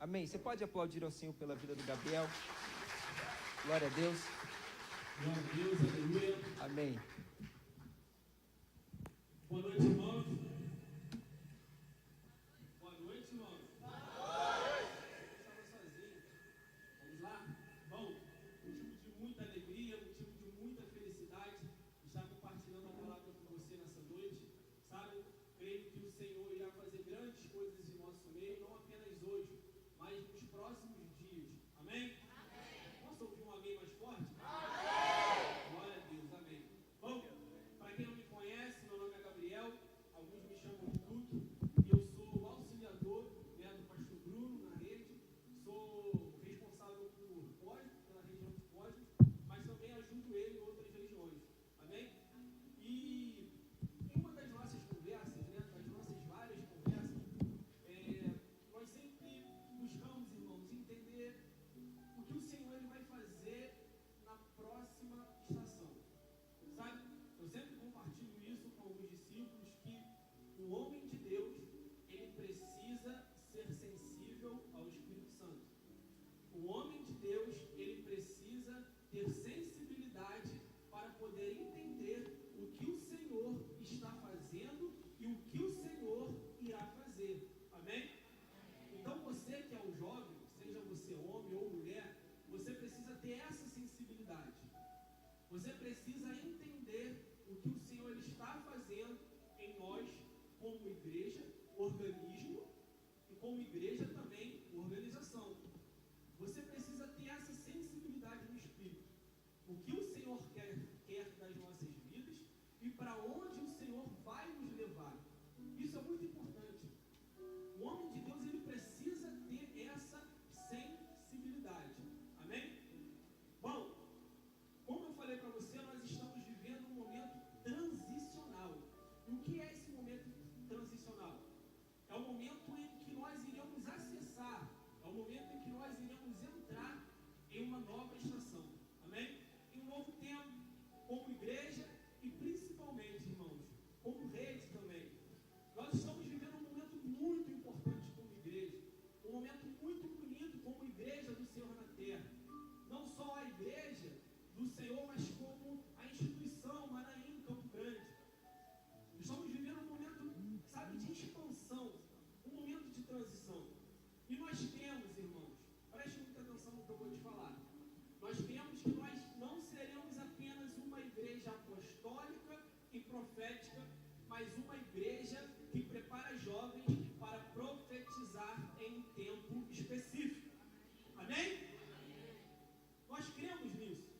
Amém. Você pode aplaudir ao Senhor pela vida do Gabriel? Glória a Deus. Glória a Deus, aleluia. Amém. Boa noite, irmãos. Boa noite, irmãos. Boa noite. Eu estava sozinho. Vamos lá? Bom, motivo de muita alegria, motivo de muita felicidade estar compartilhando a palavra com você nessa noite. Sabe, creio que o Senhor irá fazer grandes coisas em nosso meio, não apenas hoje, mas nos próximos dias. Amém? Amém. Posso ouvir um amém mais forte? Amém. Glória a Deus, amém. Bom, para quem não me conhece, meu nome é Gabriel, alguns me chamam de Guto, e eu sou o auxiliador, né, do pastor Bruno na rede, sou responsável por Cosmos, pela região de Cosmos, mas também ajudo ele em outras regiões. Amém? E em uma das nossas conversas, né, das nossas várias conversas, nós sempre buscamos, irmãos, entender o que o Senhor ele vai fazer na próxima estação. Sabe? Eu sempre compartilho isso com alguns discípulos, que o homem de Deus, ele precisa ser sensível ao Espírito Santo. O homem de Deus, ele precisa ter sensibilidade para poder entender o que o Senhor está fazendo e o que o Senhor irá fazer. Amém? Então você que é um jovem, seja você homem ou mulher, você precisa ter essa sensibilidade. Você precisa entender o que o Senhor ele está fazendo em nós, como igreja, organismo, e como igreja também, organização. Você precisa ter essa sensibilidade no Espírito. O que o Senhor quer das nossas vidas e para onde o Senhor vai nos levar. Isso é muito importante. O homem de Deus ele precisa ter essa sensibilidade. Amém? Bom, como eu falei para você, nós estamos vivendo um momento transicional. E o que é esse momento transicional? É o momento em que nós iremos acessar, é o momento em que nós iremos entrar em uma nova estação. Amém? Em um novo tempo, como igreja e principalmente, irmãos, como rede também. Nós estamos vivendo um momento muito importante como igreja, um momento muito bonito como igreja do Senhor na terra. Não só a igreja do Senhor, mas como a instituição Manaim Campo Grande. Estamos vivendo um momento, sabe, de expansão, um momento de transição. E nós temos, irmãos, preste muita atenção no que eu vou te falar. Nós temos que nós não seremos apenas uma igreja apostólica e profética, mas uma igreja que prepara jovens para profetizar em tempo específico. Amém? Nós cremos nisso.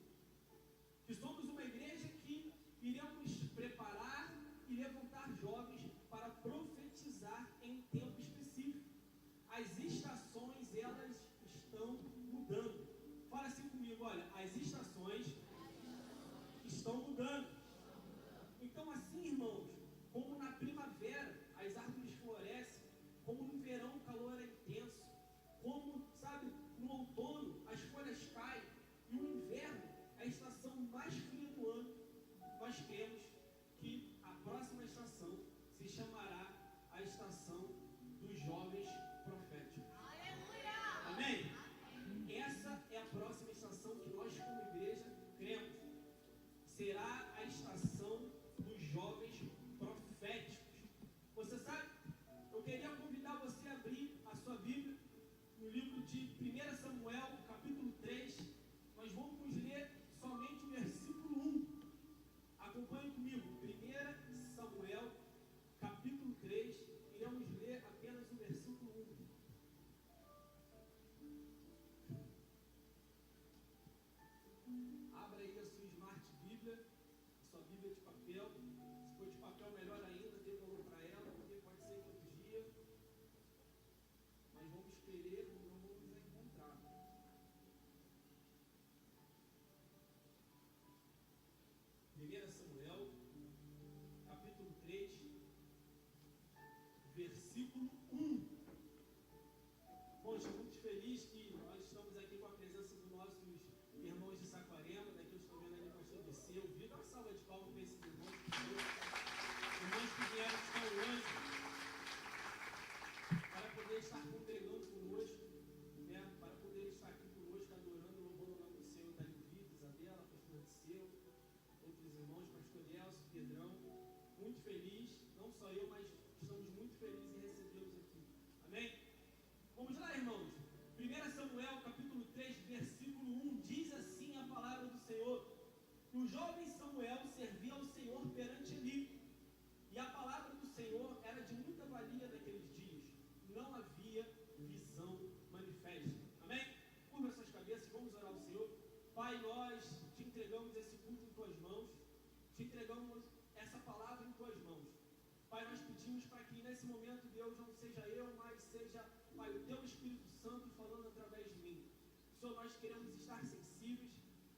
Que somos uma igreja que iremos preparar e levantar jovens para profetizar em tempo específico. As estações, elas estão mudando. Fala assim comigo, olha, as estações estão mudando. Então assim, irmãos, como na primavera as árvores florescem, como no verão o calor é intenso, como, sabe, no outono as folhas caem, e o inverno é a estação mais fria do ano, nós temos que a próxima estação se chamará a estação dos jovens proféticos. Aleluia! Amém? Essa é a próxima estação que nós como igreja cremos. Será a estação dos jovens proféticos. Você sabe? Eu queria convidar você a abrir a sua Bíblia no livro de 1 Samuel, capítulo 3. Nós vamos ler somente o versículo 1. Acompanhe comigo. 1 Samuel, capítulo 3. Iremos ler apenas o versículo 1. Abra aí a sua Smart Bíblia, a sua Bíblia de papel. Se for de papel, melhor ainda, dê valor para ela, porque pode ser que outro dia nós vamos querer e não vamos encontrar. 1 Samuel, capítulo 3, versículo 1. Bom, estou muito feliz que nós estamos aqui com a presença dos nossos irmãos de Saquarema. Daqui eu estou vendo ali o pastor DC. Eu vi, dá uma salva de palmas para esses irmãos que vieram de Tailândia para poder estar congregando conosco. Pai, nós te entregamos esse culto em tuas mãos, te entregamos essa palavra em tuas mãos. Pai, nós pedimos para que nesse momento, Deus, não seja eu, mas seja, Pai, o teu Espírito Santo falando através de mim. Senhor, nós queremos estar sensíveis.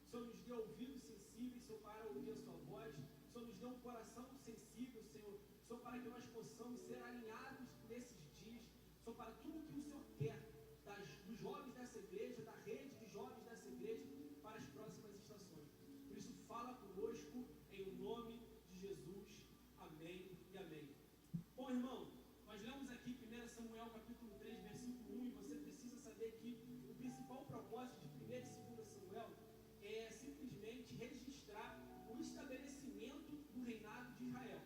Senhor, nos dê ouvidos sensíveis, Senhor, para ouvir a sua voz. Senhor, nos dê um coração sensível, Senhor. Senhor, para que nós possamos ser alinhados nesses dias. Senhor, para tudo que o Senhor quer dos jovens dessa igreja, da rede de jovens dessa igreja, para as próximas estações. Por isso, fala conosco em nome de Jesus. Amém e amém. Bom, irmão, nós lemos aqui 1 Samuel capítulo 3, versículo 1, e você precisa saber que o principal propósito de 1 e 2 Samuel é simplesmente registrar o estabelecimento do reinado de Israel.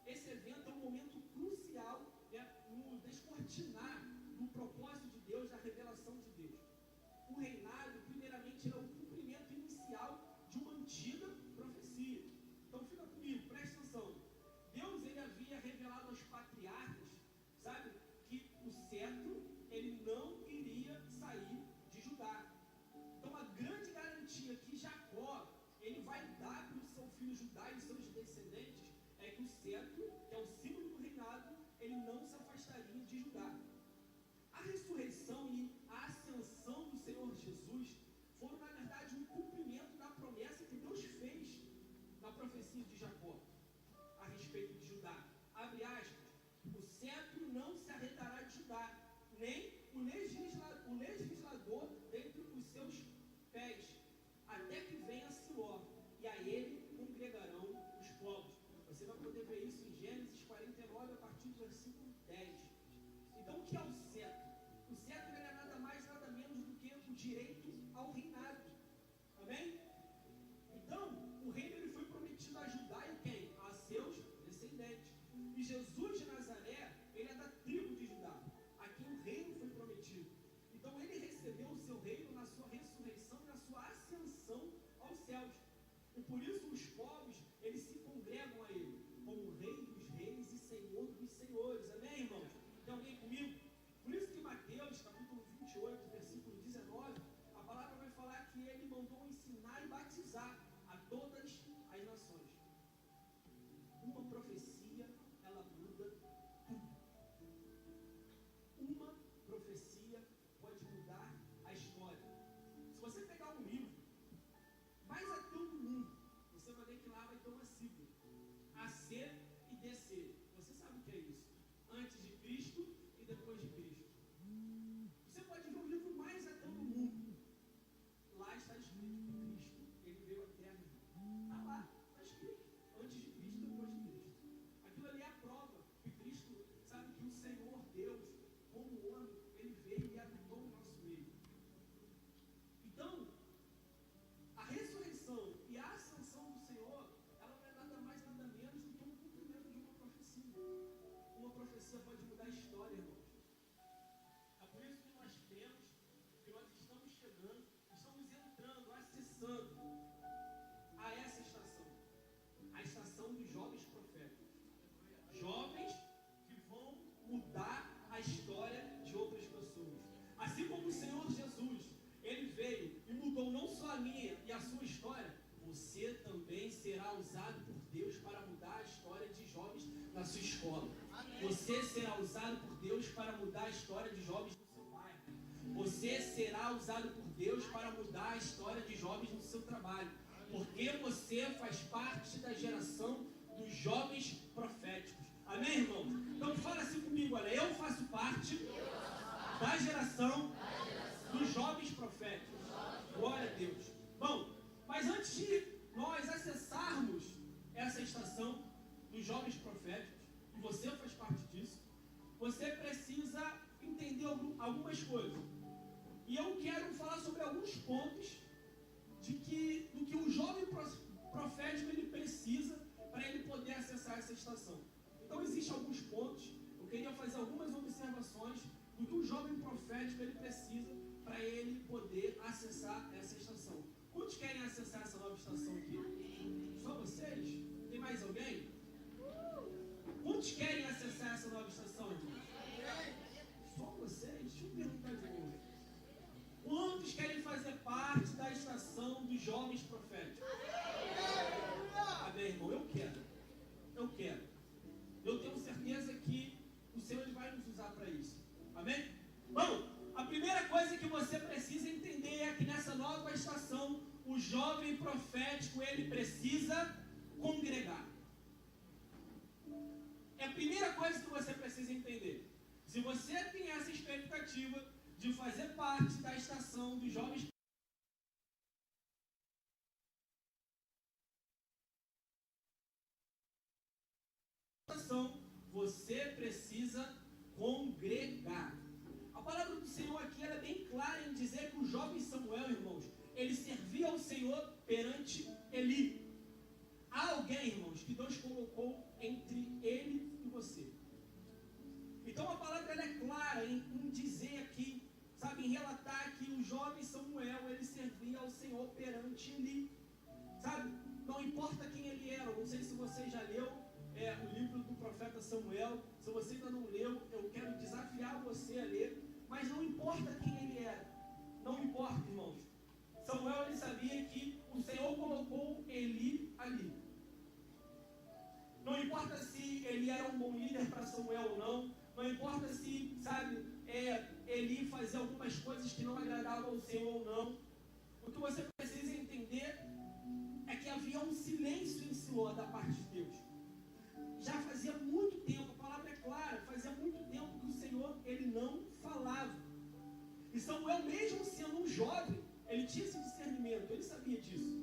Esse evento é um momento crucial, né, no descortinar do propósito de Deus, da revelação de Deus. O reinado, primeiramente, é o cumprimento inicial de uma antiga profecia. Então fica comigo, presta atenção. Deus, ele havia revelado aos patriarcas, sabe, que o cetro, ele não iria sair de Judá. Então a grande garantia que Jacó, ele vai dar para o seu filho Judá e os seus descendentes, é que o cetro, que é o símbolo do reinado, ele não se afastaria de Judá. A ressurreição e a ascensão do Senhor Jesus foram, na verdade, um cumprimento da promessa que Deus fez na profecia de Jacó a respeito de Judá. Abre aspas, o cetro não se arredará de Judá, nem o legislador dentre os seus pés, até que venha Siló, e a ele congregarão os povos. Você vai poder ver isso em Gênesis 49, a partir do versículo 10. Então, o que é o cetro? O cetro é nada mais, nada menos do que o direito ao reinado. Amém? Então, o reino ele foi prometido a Judá e quem? A seus descendentes. E Jesus de Nazaré, ele é da tribo de Judá, a quem o reino foi prometido. Então, ele recebeu o seu reino na sua ressurreição e na sua ascensão aos céus. E por isso os povos, eles se congregam a ele, como Rei dos reis e Senhor dos senhores. Amém, irmãos? Tem alguém comigo? Por isso que Mateus, capítulo 28, versículo 19, a palavra vai falar que ele mandou ensinar e batizar a todas as nações. Uma profecia, ela muda tudo. Uma profecia pode mudar a história. Se você pegar um livro, mais ateu do mundo, você vai ver que lá vai ter uma sigla, AC e DC. Você sabe o que é isso? Antes de Cristo e depois de Cristo. Você pode ver o livro mais ateu do mundo. Lá está escrito que Cristo, ele veio à Terra. Está lá, está escrito. Antes de Cristo e depois de Cristo. Aquilo ali é a prova que Cristo, sabe, que o Senhor Deus, como homem, ele veio e habitou no nosso meio. Então, a ressurreição e a ascensão do Senhor, ela não é nada mais, nada menos do que um cumprimento de uma profecia. Uma profecia pode mudar a história, irmãos. É por isso que nós temos, que nós estamos chegando, estamos entrando, acessando a essa estação. A estação dos jovens profetas. Jovens que vão mudar a história de outras pessoas. Assim como o Senhor Jesus, ele veio e mudou não só a minha e a sua história, você também será usado por Deus para mudar a história de jovens na sua escola. Você será usado por Deus para mudar a história de jovens no seu bairro. Você será usado por Deus para mudar a história de jovens no seu trabalho. Porque você faz parte da geração dos jovens proféticos. Amém, irmão? Então fala assim comigo, olha, eu faço parte da geração dos jovens proféticos. Glória a Deus. Bom, mas antes de nós acessarmos essa estação dos jovens proféticos, e você faz parte disso, você precisa entender algumas coisas. E eu quero falar sobre alguns pontos do que o jovem profético ele precisa para ele poder acessar essa estação. Então existem alguns pontos, eu queria fazer algumas observações do que o jovem profético ele precisa para ele poder acessar essa estação. Quantos querem acessar essa nova estação aqui? Só vocês? Tem mais alguém? Quantos querem acessar essa nova estação, irmãos? Só vocês? Deixa eu perguntar de novo. Quantos querem fazer parte da estação você precisa entender é que nessa nova estação, o jovem profético, ele precisa congregar. É a primeira coisa que você precisa entender. Se você tem essa expectativa de fazer parte da estação dos jovens, você precisa congregar. A palavra do Senhor aqui ela é bem clara em dizer que o jovem Samuel, irmãos, ele servia ao Senhor perante Eli. Há alguém, irmãos, que Deus colocou entre ele e você. Então a palavra ela é clara em dizer aqui, sabe, em relatar que o jovem Samuel, ele servia ao Senhor perante Eli. Sabe, não importa quem ele era, não sei se você já leu o livro do profeta Samuel. Se você ainda não leu, eu quero desafiar você a ler, mas não importa quem ele era, não importa, irmãos. Samuel, ele sabia que o Senhor colocou Eli ali. Não importa se ele era um bom líder para Samuel ou não, não importa se, sabe, Eli fazia algumas coisas que não agradavam ao Senhor ou não. O que você precisa entender é que havia um silêncio em Siló da parte de Deus. Já fazia muito tempo, a palavra é clara, fazia muito tempo que o Senhor, ele não falava. E Samuel, mesmo sendo um jovem, ele tinha esse discernimento, ele sabia disso.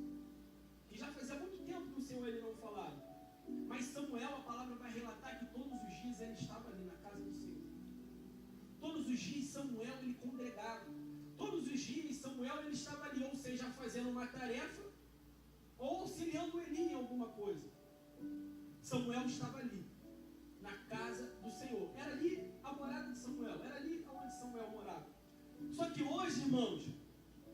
E já fazia muito tempo que o Senhor, ele não falava. Mas Samuel, a palavra vai relatar que todos os dias ele estava ali na casa do Senhor. Todos os dias Samuel, ele congregava. Todos os dias Samuel, ele estava ali, ou seja, fazendo uma tarefa, ou auxiliando Eli em alguma coisa. Samuel estava ali, na casa do Senhor. Era ali a morada de Samuel, era ali onde Samuel morava. Só que hoje, irmãos,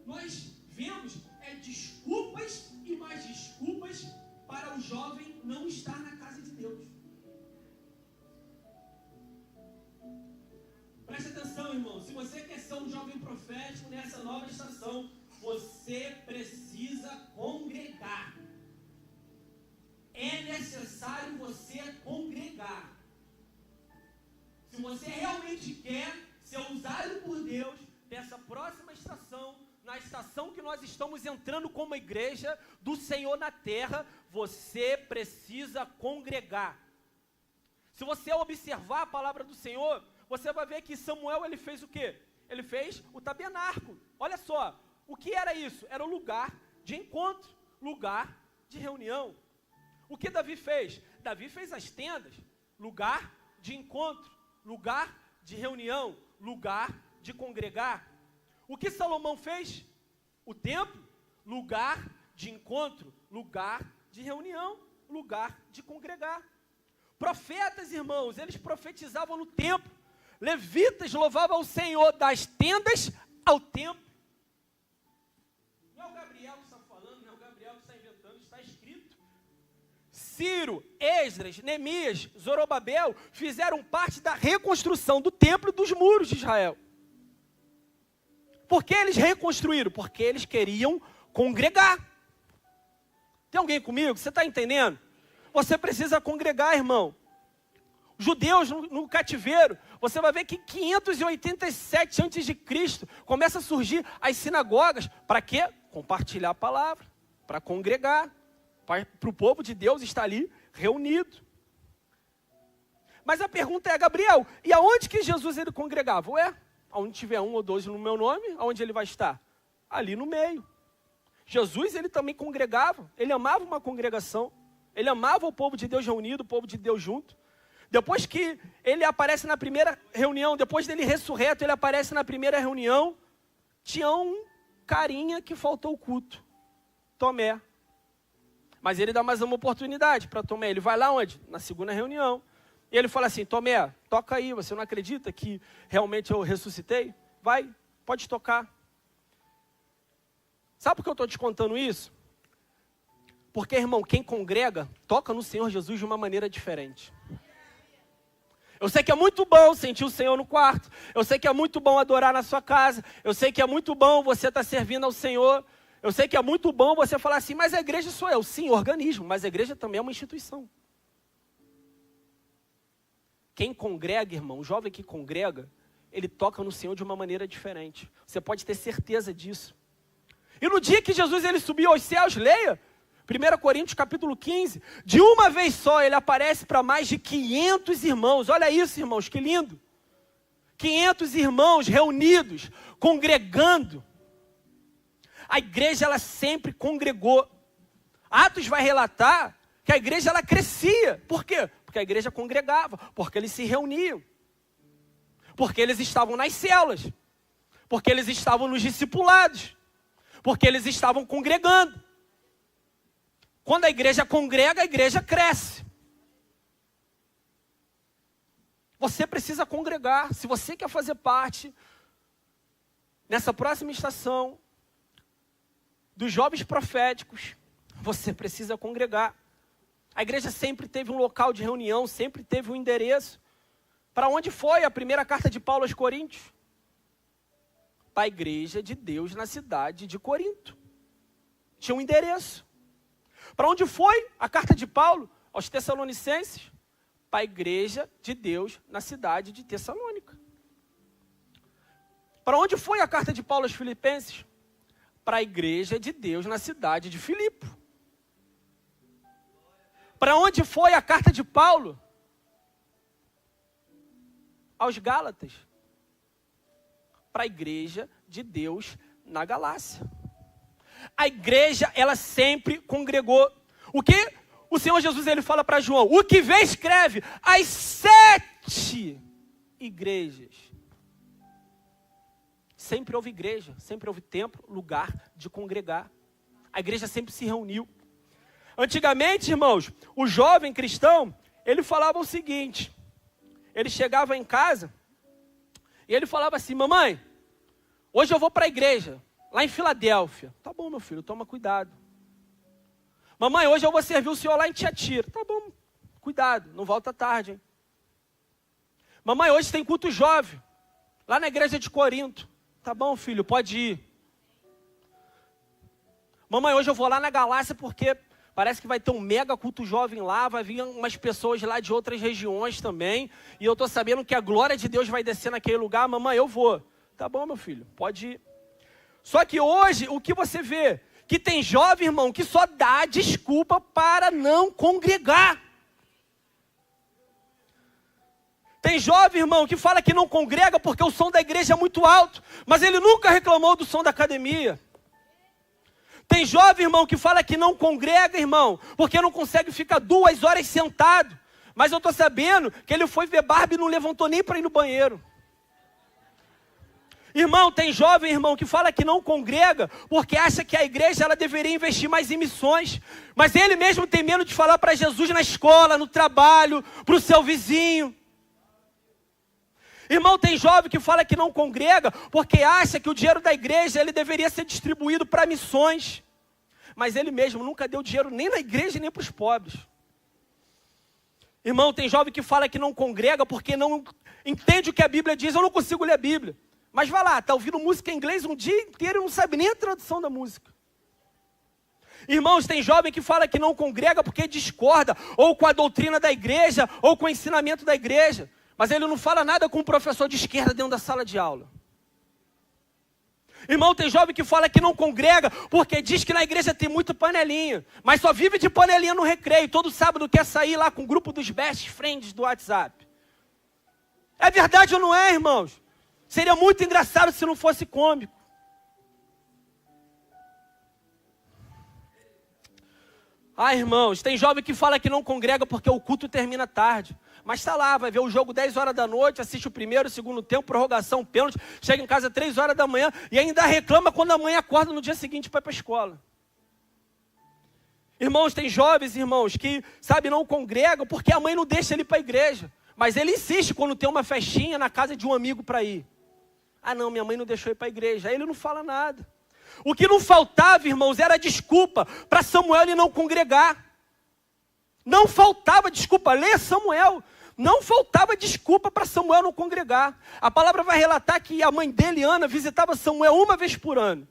nós vemos desculpas e mais desculpas para o jovem não estar na casa de Deus. Preste atenção, irmão. Se você quer ser um jovem profético nessa nova estação, você precisa congregar. É necessário você congregar. Se você realmente quer ser usado por Deus nessa próxima estação, na estação que nós estamos entrando como igreja do Senhor na terra, você precisa congregar. Se você observar a palavra do Senhor, você vai ver que Samuel, ele fez o quê? Ele fez o tabernáculo. Olha só, o que era isso? Era um lugar de encontro, lugar de reunião. O que Davi fez? Davi fez as tendas, lugar de encontro, lugar de reunião, lugar de congregar. O que Salomão fez? O templo, lugar de encontro, lugar de reunião, lugar de congregar. Profetas, irmãos, eles profetizavam no templo. Levitas louvavam ao Senhor das tendas ao templo. Não é o Gabriel que está falando, não é o Gabriel que está inventando, está escrito. Ciro, Esdras, Neemias, Zorobabel fizeram parte da reconstrução do templo e dos muros de Israel. Por que eles reconstruíram? Porque eles queriam congregar. Tem alguém comigo? Você está entendendo? Você precisa congregar, irmão. Judeus no cativeiro, você vai ver que 587 a.C. começa a surgir as sinagogas. Para quê? Compartilhar a palavra, para congregar, para o povo de Deus estar ali reunido. Mas a pergunta é, Gabriel, e aonde que Jesus ele congregava? Ué, aonde tiver 1 ou 2 no meu nome, aonde ele vai estar? Ali no meio. Jesus ele também congregava, ele amava uma congregação, ele amava o povo de Deus reunido, o povo de Deus junto. Depois que ele aparece na primeira reunião, depois dele ressurreto, ele aparece na primeira reunião, tinha um carinha que faltou o culto, Tomé. Mas ele dá mais uma oportunidade para Tomé, ele vai lá onde? Na segunda reunião. E ele fala assim, Tomé, toca aí, você não acredita que realmente eu ressuscitei? Vai, pode tocar. Sabe por que eu estou te contando isso? Porque, irmão, quem congrega, toca no Senhor Jesus de uma maneira diferente. Eu sei que é muito bom sentir o Senhor no quarto. Eu sei que é muito bom adorar na sua casa. Eu sei que é muito bom você estar servindo ao Senhor. Eu sei que é muito bom você falar assim, mas a igreja sou eu. Sim, organismo, mas a igreja também é uma instituição. Quem congrega, irmão, o jovem que congrega, ele toca no Senhor de uma maneira diferente. Você pode ter certeza disso. E no dia que Jesus ele subiu aos céus, leia, 1 Coríntios capítulo 15, de uma vez só ele aparece para mais de 500 irmãos. Olha isso, irmãos, que lindo. 500 irmãos reunidos, congregando. A igreja, ela sempre congregou. Atos vai relatar que a igreja, ela crescia. Por quê? Porque a igreja congregava, porque eles se reuniam. Porque eles estavam nas células. Porque eles estavam nos discipulados. Porque eles estavam congregando. Quando a igreja congrega, a igreja cresce. Você precisa congregar. Se você quer fazer parte, nessa próxima estação, dos jovens proféticos, você precisa congregar. A igreja sempre teve um local de reunião, sempre teve um endereço. Para onde foi a primeira carta de Paulo aos Coríntios? Para a igreja de Deus na cidade de Corinto. Tinha um endereço. Para onde foi a carta de Paulo aos Tessalonicenses? Para a igreja de Deus na cidade de Tessalônica. Para onde foi a carta de Paulo aos Filipenses? Para a igreja de Deus na cidade de Filipe. Para onde foi a carta de Paulo aos Gálatas? Para a igreja de Deus na Galácia. A igreja, ela sempre congregou. O que o Senhor Jesus ele fala para João? O que vê escreve as 7 igrejas. Sempre houve igreja, sempre houve templo, lugar de congregar. A igreja sempre se reuniu. Antigamente, irmãos, o jovem cristão, ele falava o seguinte. Ele chegava em casa e ele falava assim: mamãe, hoje eu vou para a igreja, lá em Filadélfia. Tá bom, meu filho, toma cuidado. Mamãe, hoje eu vou servir o senhor lá em Tiatira. Tá bom, cuidado, não volta tarde, hein? Mamãe, hoje tem culto jovem, lá na igreja de Corinto. Tá bom, filho, pode ir. Mamãe, hoje eu vou lá na Galácia porque parece que vai ter um mega culto jovem lá, vai vir umas pessoas lá de outras regiões também, e eu estou sabendo que a glória de Deus vai descer naquele lugar. Mamãe, eu vou. Tá bom, meu filho, pode ir. Só que hoje, o que você vê? Que tem jovem, irmão, que só dá desculpa para não congregar. Tem jovem, irmão, que fala que não congrega porque o som da igreja é muito alto, mas ele nunca reclamou do som da academia. Tem jovem, irmão, que fala que não congrega, irmão, porque não consegue ficar 2 horas sentado. Mas eu estou sabendo que ele foi ver Barbie e não levantou nem para ir no banheiro. Irmão, tem jovem, irmão, que fala que não congrega porque acha que a igreja ela deveria investir mais em missões. Mas ele mesmo tem medo de falar para Jesus na escola, no trabalho, para o seu vizinho. Irmão, tem jovem que fala que não congrega porque acha que o dinheiro da igreja ele deveria ser distribuído para missões. Mas ele mesmo nunca deu dinheiro nem na igreja nem para os pobres. Irmão, tem jovem que fala que não congrega porque não entende o que a Bíblia diz. Eu não consigo ler a Bíblia. Mas vai lá, está ouvindo música em inglês um dia inteiro e não sabe nem a tradução da música. Irmãos, tem jovem que fala que não congrega porque discorda ou com a doutrina da igreja ou com o ensinamento da igreja. Mas ele não fala nada com um professor de esquerda dentro da sala de aula. Irmão, tem jovem que fala que não congrega porque diz que na igreja tem muita panelinha, mas só vive de panelinha no recreio. Todo sábado quer sair lá com o grupo dos best friends do WhatsApp. É verdade ou não é, irmãos? Seria muito engraçado se não fosse cômico. Ah, irmãos, tem jovem que fala que não congrega porque o culto termina tarde. Mas está lá, vai ver o jogo 10 horas da noite, assiste o primeiro, o segundo tempo, prorrogação, pênalti, chega em casa 3 horas da manhã e ainda reclama quando a mãe acorda no dia seguinte para ir para a escola. Irmãos, tem jovens, irmãos, que, sabe, não congregam porque a mãe não deixa ele ir para a igreja. Mas ele insiste quando tem uma festinha na casa de um amigo para ir. Ah não, minha mãe não deixou ir para a igreja. Aí ele não fala nada. O que não faltava, irmãos, era desculpa para Samuel ele não congregar. Não faltava desculpa. Leia Samuel. Não faltava desculpa para Samuel não congregar. A palavra vai relatar que a mãe dele, Ana, visitava Samuel 1 vez por ano.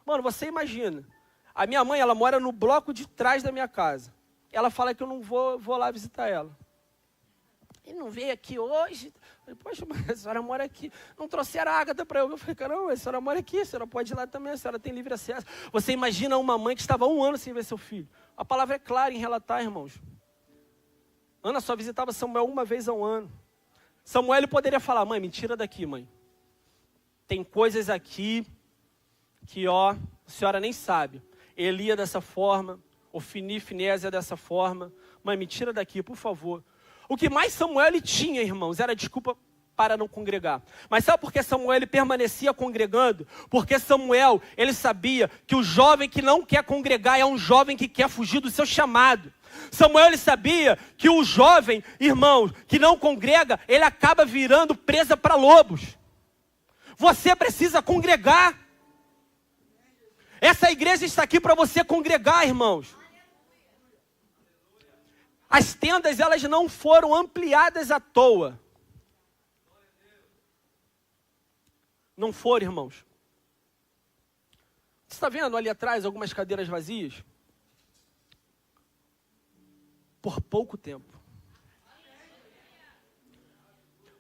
Mano, você imagina. A minha mãe, ela mora no bloco de trás da minha casa. Ela fala que eu não vou lá visitar ela. Ele não veio aqui hoje. Falei, poxa, mas a senhora mora aqui. Não trouxeram a Ágata para eu. Eu falei, caramba, a senhora mora aqui, a senhora pode ir lá também, a senhora tem livre acesso. Você imagina uma mãe que estava 1 ano sem ver seu filho. A palavra é clara em relatar, irmãos. Ana só visitava Samuel 1 vez ao ano. Samuel poderia falar, mãe, me tira daqui, mãe. Tem coisas aqui que, a senhora nem sabe. Elia dessa forma, Ofni, Finésia dessa forma. Mãe, me tira daqui, por favor. O que mais Samuel tinha, irmãos, era desculpa para não congregar. Mas sabe por que Samuel permanecia congregando? Porque Samuel, ele sabia que o jovem que não quer congregar é um jovem que quer fugir do seu chamado. Samuel, ele sabia que o jovem, irmãos, que não congrega, ele acaba virando presa para lobos. Você precisa congregar. Essa igreja está aqui para você congregar, irmãos. As tendas, elas não foram ampliadas à toa. Não foram, irmãos. Você está vendo ali atrás algumas cadeiras vazias? Por pouco tempo.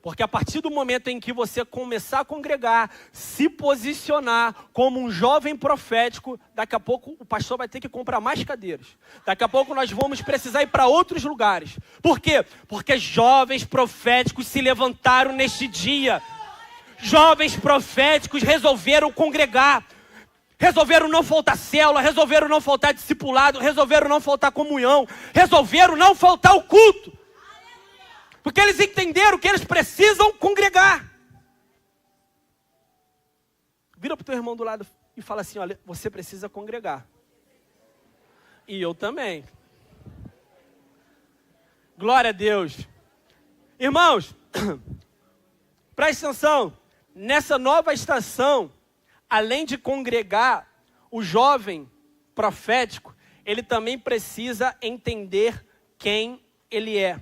Porque a partir do momento em que você começar a congregar, se posicionar como um jovem profético, daqui a pouco o pastor vai ter que comprar mais cadeiras. Daqui a pouco nós vamos precisar ir para outros lugares. Por quê? Porque jovens proféticos se levantaram neste dia. Jovens proféticos resolveram congregar. Resolveram não faltar célula, resolveram não faltar discipulado, resolveram não faltar comunhão, resolveram não faltar o culto. Porque eles entenderam que eles precisam congregar. Vira para o teu irmão do lado e fala assim, olha, você precisa congregar. E eu também. Glória a Deus. Irmãos, preste atenção. Nessa nova estação, além de congregar, o jovem profético, ele também precisa entender quem ele é.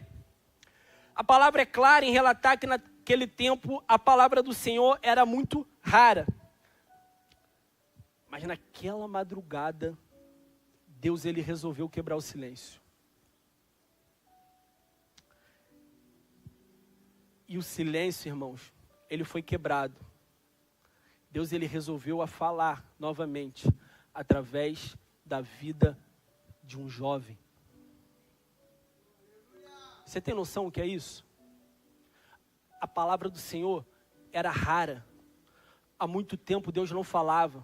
A palavra é clara em relatar que naquele tempo a palavra do Senhor era muito rara. Mas naquela madrugada, Deus ele resolveu quebrar o silêncio. E o silêncio, irmãos, ele foi quebrado. Deus ele resolveu a falar novamente através da vida de um jovem. Você tem noção o que é isso? A palavra do Senhor era rara. Há muito tempo Deus não falava.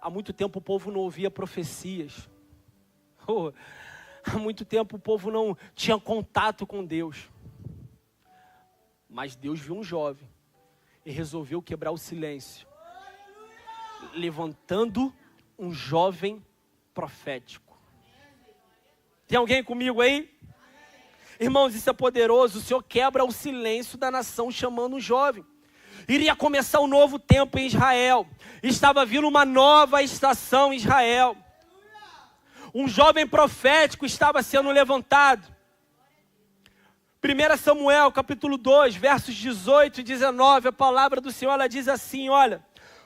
Há muito tempo o povo não ouvia profecias. Há muito tempo o povo não tinha contato com Deus. Mas Deus viu um jovem e resolveu quebrar o silêncio, levantando um jovem profético. Tem alguém comigo aí? Irmãos, isso é poderoso. O Senhor quebra o silêncio da nação chamando um jovem. Iria começar um novo tempo em Israel. Estava vindo uma nova estação em Israel. Um jovem profético estava sendo levantado. 1 Samuel, capítulo 2, versos 18 e 19, a palavra do Senhor, ela diz assim, olha,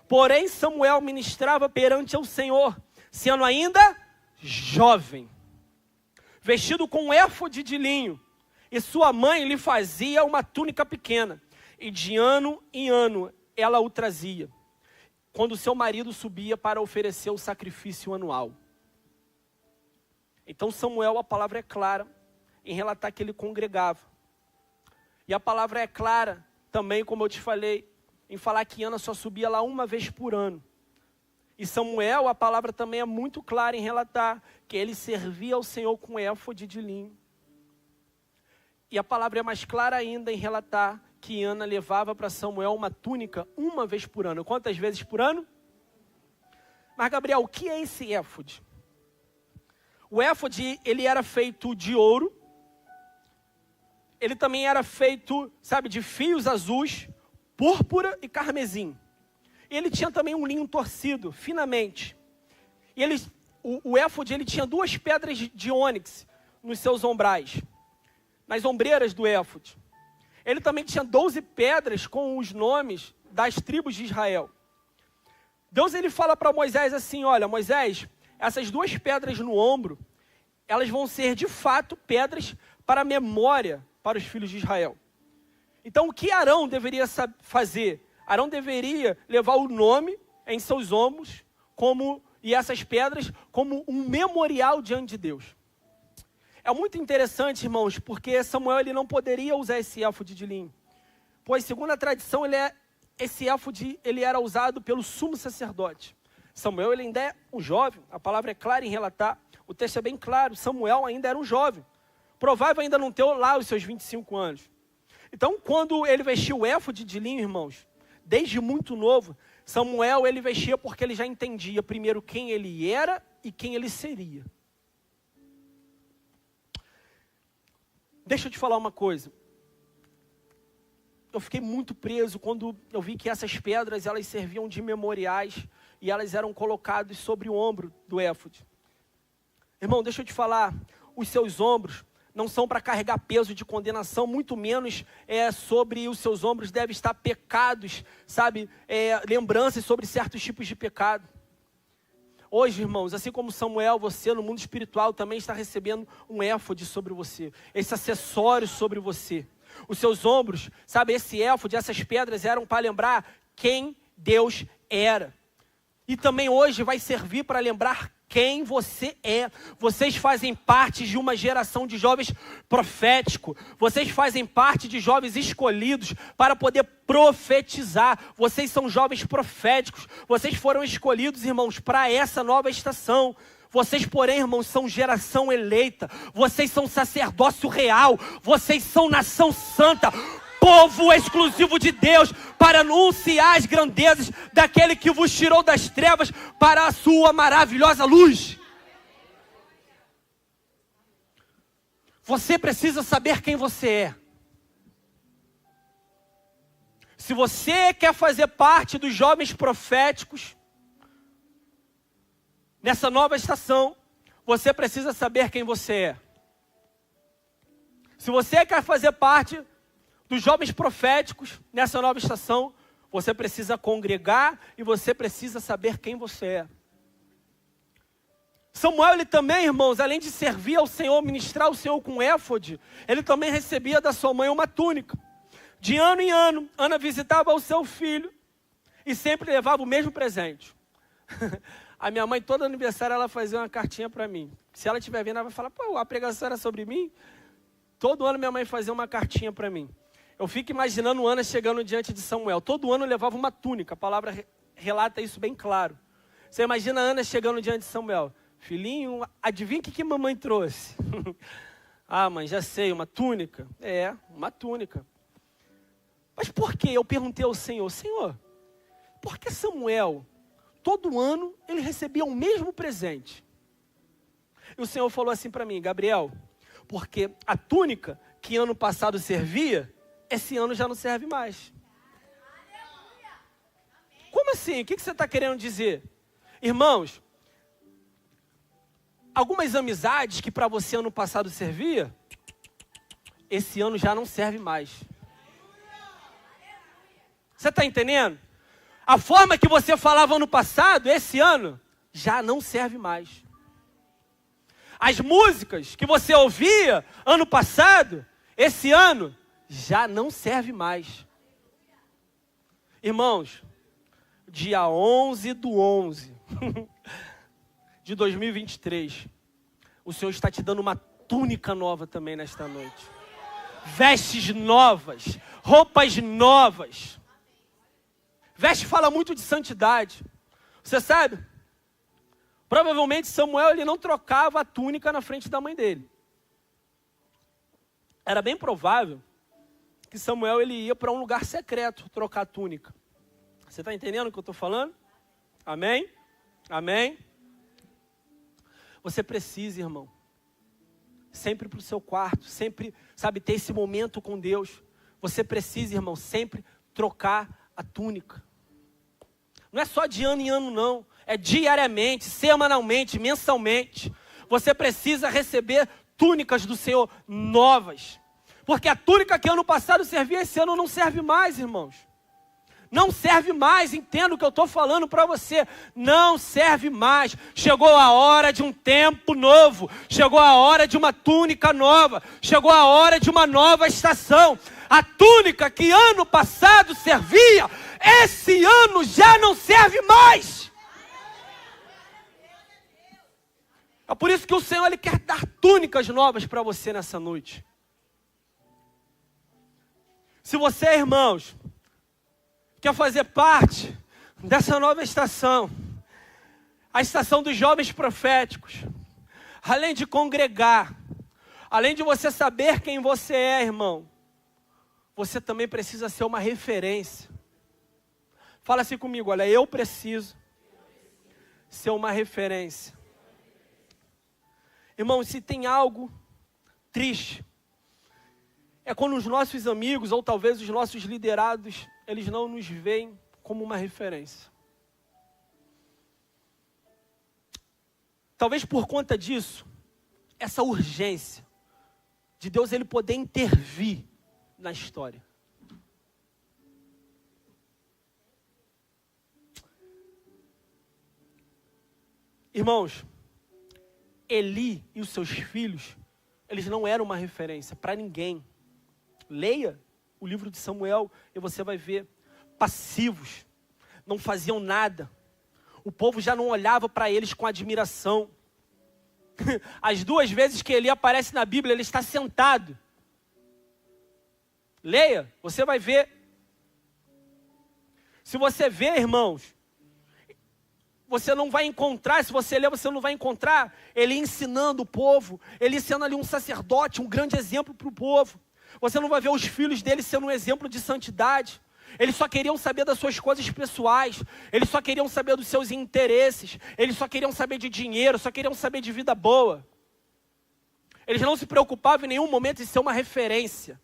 porém Samuel ministrava perante o Senhor, sendo ainda jovem, vestido com um éfode de linho, e sua mãe lhe fazia uma túnica pequena, e de ano em ano ela o trazia, quando seu marido subia para oferecer o sacrifício anual. Então Samuel, a palavra é clara em relatar que ele congregava. E a palavra é clara também, como eu te falei, em falar que Ana só subia lá 1 vez por ano. E Samuel, a palavra também é muito clara em relatar que ele servia ao Senhor com éfode de linho. E a palavra é mais clara ainda em relatar que Ana levava para Samuel uma túnica 1 vez por ano. Quantas vezes por ano? Mas Gabriel, o que é esse éfode? O éfode, ele era feito de ouro. Ele também era feito, sabe, de fios azuis, púrpura e carmesim. Ele tinha também um linho torcido, finamente. E o éfode, ele tinha 2 pedras de ônix nos seus ombrais, nas ombreiras do éfode. Ele também tinha 12 pedras com os nomes das tribos de Israel. Deus ele fala para Moisés assim, olha, Moisés, essas 2 pedras no ombro, elas vão ser de fato pedras para a memória para os filhos de Israel. Então, o que Arão deveria fazer? Arão deveria levar o nome em seus ombros, e essas pedras, como um memorial diante de Deus. É muito interessante, irmãos, porque Samuel ele não poderia usar esse éfode de linho. Pois, segundo a tradição, esse éfode ele era usado pelo sumo sacerdote. Samuel ele ainda é um jovem, a palavra é clara em relatar, o texto é bem claro, Samuel ainda era um jovem. Provável ainda não ter lá os seus 25 anos. Então, quando ele vestiu o éfode de linho, irmãos, desde muito novo, Samuel ele vestia porque ele já entendia primeiro quem ele era e quem ele seria. Deixa eu te falar uma coisa. Eu fiquei muito preso quando eu vi que essas pedras elas serviam de memoriais e elas eram colocadas sobre o ombro do éfode. Irmão, deixa eu te falar, os seus ombros não são para carregar peso de condenação, muito menos sobre os seus ombros devem estar pecados, sabe, lembranças sobre certos tipos de pecado. Hoje, irmãos, assim como Samuel, você no mundo espiritual também está recebendo um éfode sobre você, esse acessório sobre você. Os seus ombros, sabe, esse éfode, essas pedras eram para lembrar quem Deus era. E também hoje vai servir para lembrar quem você é. Vocês fazem parte de uma geração de jovens proféticos. Vocês fazem parte de jovens escolhidos para poder profetizar. Vocês são jovens proféticos. Vocês foram escolhidos, irmãos, para essa nova estação. Vocês, porém, irmãos, são geração eleita. Vocês são sacerdócio real. Vocês são nação santa. Povo exclusivo de Deus, para anunciar as grandezas daquele que vos tirou das trevas para a sua maravilhosa luz. Você precisa saber quem você é. Se você quer fazer parte dos jovens proféticos, nessa nova estação, você precisa saber quem você é. Se você quer fazer parte dos jovens proféticos, nessa nova estação, você precisa congregar e você precisa saber quem você é. Samuel, ele também, irmãos, além de servir ao Senhor, ministrar o Senhor com éfode, ele também recebia da sua mãe uma túnica. De ano em ano, Ana visitava o seu filho e sempre levava o mesmo presente. A minha mãe, todo aniversário, ela fazia uma cartinha para mim. Se ela estiver vendo, ela vai falar, pô, a pregação era sobre mim? Todo ano minha mãe fazia uma cartinha para mim. Eu fico imaginando Ana chegando diante de Samuel. Todo ano levava uma túnica. A palavra relata isso bem claro. Você imagina Ana chegando diante de Samuel. Filhinho, adivinha o que mamãe trouxe? Ah, mãe, já sei, uma túnica. É, uma túnica. Mas por que? Eu perguntei ao Senhor. Senhor, por que Samuel, todo ano, ele recebia o mesmo presente? E o Senhor falou assim para mim, Gabriel, porque a túnica que ano passado servia, esse ano já não serve mais. Como assim? O que você está querendo dizer? Irmãos, algumas amizades que para você ano passado servia, esse ano já não serve mais. Você está entendendo? A forma que você falava ano passado, esse ano, já não serve mais. As músicas que você ouvia ano passado, esse ano, já não serve mais. Irmãos, dia 11/11 de 2023, o Senhor está te dando uma túnica nova também nesta noite. Vestes novas, roupas novas. Veste fala muito de santidade. Você sabe? Provavelmente Samuel ele não trocava a túnica na frente da mãe dele. Era bem provável que Samuel ele ia para um lugar secreto trocar a túnica. Você está entendendo o que eu estou falando? Amém? Amém? Você precisa, irmão, sempre para o seu quarto, sempre, sabe, ter esse momento com Deus. Você precisa, irmão, sempre trocar a túnica. Não é só de ano em ano, não. É diariamente, semanalmente, mensalmente. Você precisa receber túnicas do Senhor novas. Porque a túnica que ano passado servia, esse ano não serve mais, irmãos. Não serve mais, entenda o que eu estou falando para você. Não serve mais. Chegou a hora de um tempo novo. Chegou a hora de uma túnica nova. Chegou a hora de uma nova estação. A túnica que ano passado servia, esse ano já não serve mais. É por isso que o Senhor Ele quer dar túnicas novas para você nessa noite. Se você, irmãos, quer fazer parte dessa nova estação, a estação dos jovens proféticos, além de congregar, além de você saber quem você é, irmão, você também precisa ser uma referência. Fala assim comigo, olha, eu preciso ser uma referência. Irmão, se tem algo triste, é quando os nossos amigos, ou talvez os nossos liderados, eles não nos veem como uma referência. Talvez por conta disso, essa urgência de Deus Ele poder intervir na história. Irmãos, Eli e os seus filhos, eles não eram uma referência para ninguém. Leia o livro de Samuel e você vai ver, passivos, não faziam nada. O povo já não olhava para eles com admiração. As 2 vezes que Eli aparece na Bíblia, ele está sentado. Leia, você vai ver. Se você ver, irmãos, você não vai encontrar, se você ler, você não vai encontrar ele ensinando o povo, ele sendo ali um sacerdote, um grande exemplo para o povo. Você não vai ver os filhos dele sendo um exemplo de santidade. Eles só queriam saber das suas coisas pessoais, eles só queriam saber dos seus interesses, eles só queriam saber de dinheiro, só queriam saber de vida boa. Eles não se preocupavam em nenhum momento em ser uma referência.